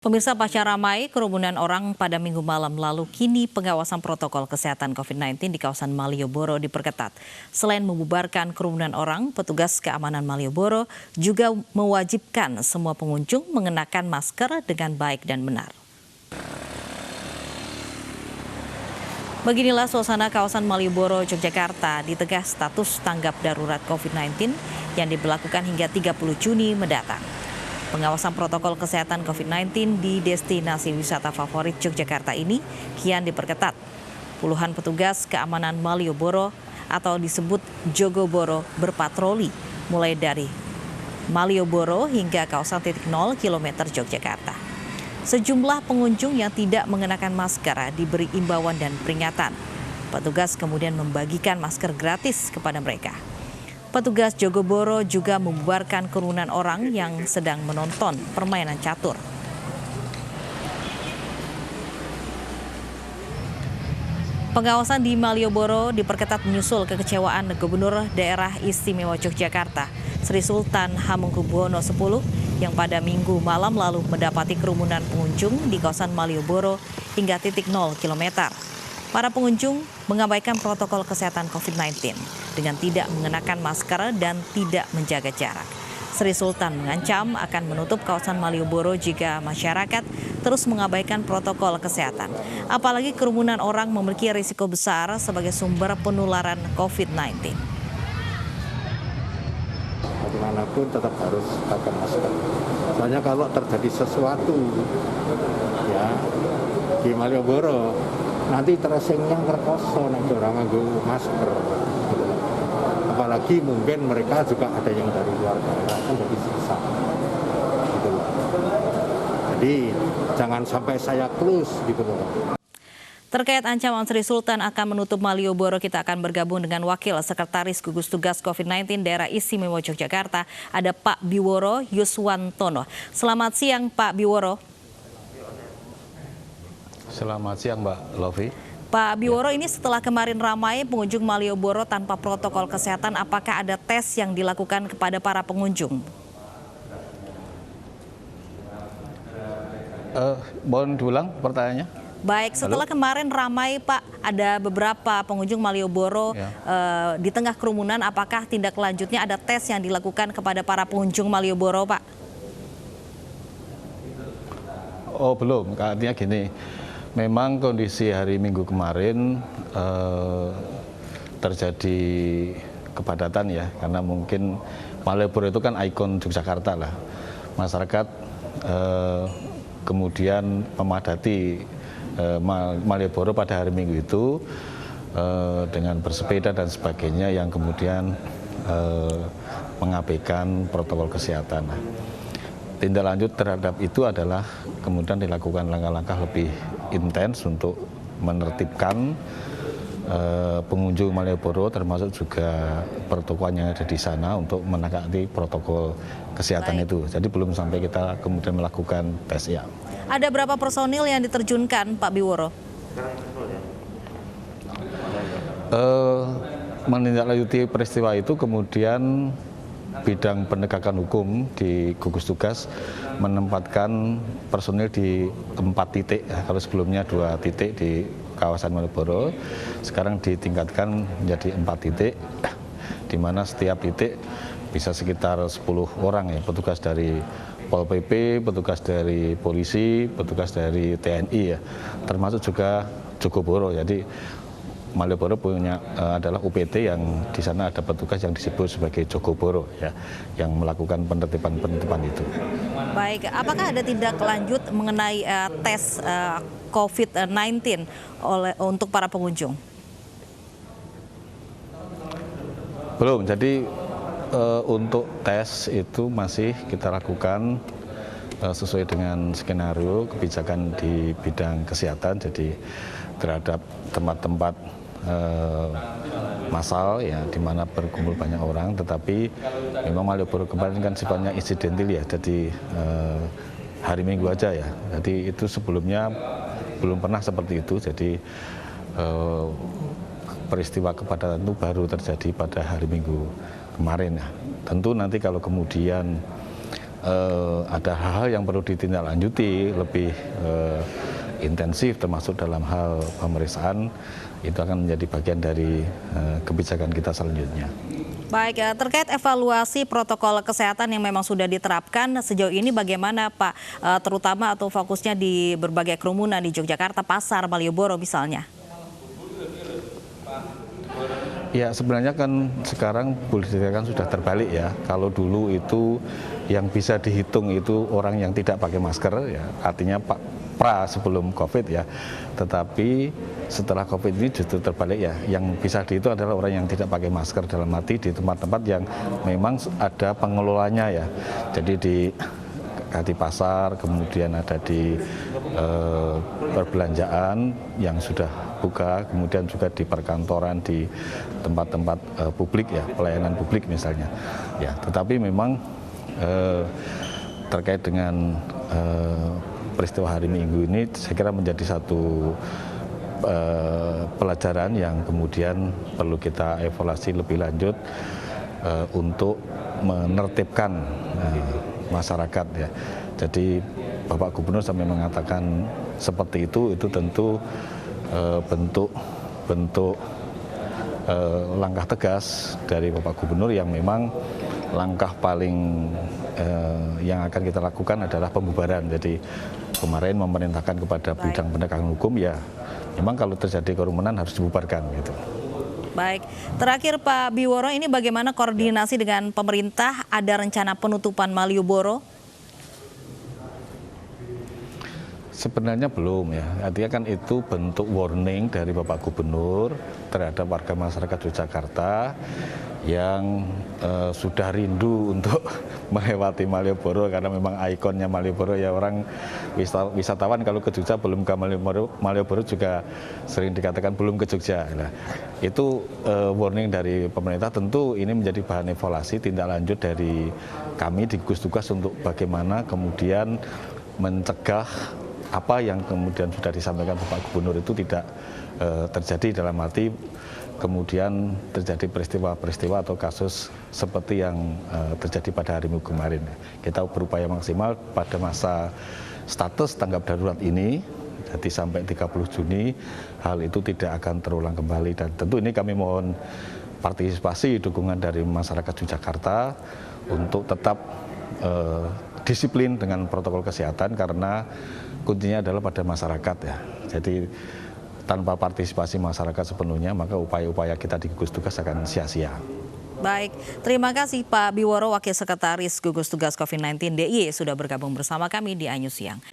Pemirsa, pasca ramai kerumunan orang pada Minggu malam lalu, kini pengawasan protokol kesehatan COVID-19 di kawasan Malioboro diperketat. Selain membubarkan kerumunan orang, petugas keamanan Malioboro juga mewajibkan semua pengunjung mengenakan masker dengan baik dan benar. Beginilah suasana kawasan Malioboro, Yogyakarta di tengah status tanggap darurat COVID-19 yang diberlakukan hingga 30 Juni mendatang. Pengawasan protokol kesehatan COVID-19 di destinasi wisata favorit Yogyakarta ini kian diperketat. Puluhan petugas keamanan Malioboro atau disebut Jogoboro berpatroli mulai dari Malioboro hingga kawasan titik 0 km Yogyakarta. Sejumlah pengunjung yang tidak mengenakan masker diberi imbauan dan peringatan. Petugas kemudian membagikan masker gratis kepada mereka. Petugas Jogoboro juga membubarkan kerumunan orang yang sedang menonton permainan catur. Pengawasan di Malioboro diperketat menyusul kekecewaan Gubernur Daerah Istimewa Yogyakarta, Sri Sultan Hamengkubuwono X yang pada Minggu malam lalu mendapati kerumunan pengunjung di kawasan Malioboro hingga titik 0 km. Para pengunjung mengabaikan protokol kesehatan COVID-19 dengan tidak mengenakan masker dan tidak menjaga jarak. Sri Sultan mengancam akan menutup kawasan Malioboro jika masyarakat terus mengabaikan protokol kesehatan. Apalagi kerumunan orang memiliki risiko besar sebagai sumber penularan COVID-19. Bagaimanapun tetap harus pakai masker. Soalnya kalau terjadi sesuatu ya di Malioboro, nanti tracingnya terkosong nanti orang nganggo masker. Apalagi mungkin mereka juga ada yang dari luar daerah kan jadi sisa. Gitu. Jadi jangan sampai saya close gitu loh. Terkait ancaman Sri Sultan akan menutup Malioboro, kita akan bergabung dengan Wakil Sekretaris Gugus Tugas COVID-19 Daerah Istimewa Yogyakarta, ada Pak Biworo Yuswantono. Selamat siang Pak Biworo. Selamat siang Mbak Lovi. Pak Biworo, ini setelah kemarin ramai pengunjung Malioboro tanpa protokol kesehatan, apakah ada tes yang dilakukan kepada para pengunjung? Mohon diulang pertanyaannya. Baik, setelah kemarin ramai Pak, ada beberapa pengunjung Malioboro di tengah kerumunan, apakah tindak lanjutnya ada tes yang dilakukan kepada para pengunjung Malioboro Pak? Oh belum, artinya gini. Memang kondisi hari Minggu kemarin terjadi kepadatan ya, karena mungkin Malioboro itu kan ikon Yogyakarta lah. Masyarakat kemudian memadati Malioboro pada hari Minggu itu dengan bersepeda dan sebagainya yang kemudian mengabaikan protokol kesehatan. Tindak lanjut terhadap itu adalah kemudian dilakukan langkah-langkah lebih intens untuk menertibkan pengunjung Malioboro, termasuk juga pertokoan yang ada di sana untuk menegakkan protokol kesehatan itu. Jadi belum sampai kita kemudian melakukan tes ya. Ada berapa personil yang diterjunkan Pak Biworo? Menindaklanjuti peristiwa itu kemudian bidang penegakan hukum di gugus tugas menempatkan personil di 4 titik. Kalau sebelumnya 2 titik di kawasan Malioboro, sekarang ditingkatkan menjadi 4 titik, di mana setiap titik bisa sekitar 10 orang ya, petugas dari Pol PP, petugas dari polisi, petugas dari TNI ya, termasuk juga Jogoboro. Jadi Malioboro punya adalah UPT yang di sana ada petugas yang disebut sebagai Jogoboro ya, yang melakukan penertiban itu. Baik, apakah ada tindak lanjut mengenai tes COVID-19 untuk para pengunjung? Belum, jadi untuk tes itu masih kita lakukan sesuai dengan skenario kebijakan di bidang kesehatan, jadi terhadap tempat-tempat massal ya, di mana berkumpul banyak orang, tetapi memang Malioboro kemarin kan sifatnya insidental ya, jadi hari Minggu aja ya, jadi itu sebelumnya belum pernah seperti itu, jadi peristiwa kepadatan itu baru terjadi pada hari Minggu kemarin ya. Tentu nanti kalau kemudian ada hal-hal yang perlu ditindaklanjuti lebih intensif, termasuk dalam hal pemeriksaan, itu akan menjadi bagian dari kebijakan kita selanjutnya. Baik, terkait evaluasi protokol kesehatan yang memang sudah diterapkan sejauh ini bagaimana Pak, terutama atau fokusnya di berbagai kerumunan di Yogyakarta, Pasar, Malioboro misalnya? Ya, sebenarnya kan sekarang boleh dikatakan sudah terbalik ya. Kalau dulu itu yang bisa dihitung itu orang yang tidak pakai masker, ya artinya sebelum COVID ya. Tetapi setelah COVID ini justru terbalik ya. Yang bisa dihitung adalah orang yang tidak pakai masker, dalam arti di tempat-tempat yang memang ada pengelolanya ya. Jadi di pasar, kemudian ada di perbelanjaan yang sudah buka, kemudian juga di perkantoran, di tempat-tempat publik ya, pelayanan publik misalnya. Ya, tetapi memang terkait dengan peristiwa hari Minggu ini, saya kira menjadi satu pelajaran yang kemudian perlu kita evaluasi lebih lanjut untuk menertibkan masyarakat ya. Jadi Bapak Gubernur sampai mengatakan seperti itu tentu bentuk langkah tegas dari Bapak Gubernur yang memang langkah paling yang akan kita lakukan adalah pembubaran. Jadi kemarin memerintahkan kepada bidang penegakan hukum ya memang kalau terjadi kerumunan harus dibubarkan gitu. Baik, terakhir Pak Biworo, ini bagaimana koordinasi dengan pemerintah? Ada rencana penutupan Malioboro? Sebenarnya belum ya, artinya kan itu bentuk warning dari Bapak Gubernur terhadap warga masyarakat Yogyakarta yang sudah rindu untuk melewati Malioboro karena memang ikonnya Malioboro ya, orang wisatawan kalau ke Jogja belum ke Malioboro juga sering dikatakan belum ke Jogja. Nah, itu warning dari pemerintah, tentu ini menjadi bahan evaluasi tindak lanjut dari kami di gugus tugas untuk bagaimana kemudian mencegah apa yang kemudian sudah disampaikan Bapak Gubernur itu tidak terjadi, dalam arti kemudian terjadi peristiwa-peristiwa atau kasus seperti yang terjadi pada hari Minggu kemarin. Kita berupaya maksimal pada masa status tanggap darurat ini, jadi sampai 30 Juni hal itu tidak akan terulang kembali, dan tentu ini kami mohon partisipasi dukungan dari masyarakat Yogyakarta untuk tetap disiplin dengan protokol kesehatan karena kuncinya adalah pada masyarakat ya. Jadi tanpa partisipasi masyarakat sepenuhnya maka upaya-upaya kita di gugus tugas akan sia-sia. Baik, terima kasih Pak Biworo, Wakil Sekretaris Gugus Tugas COVID-19 DIY sudah bergabung bersama kami di Anyus Siang.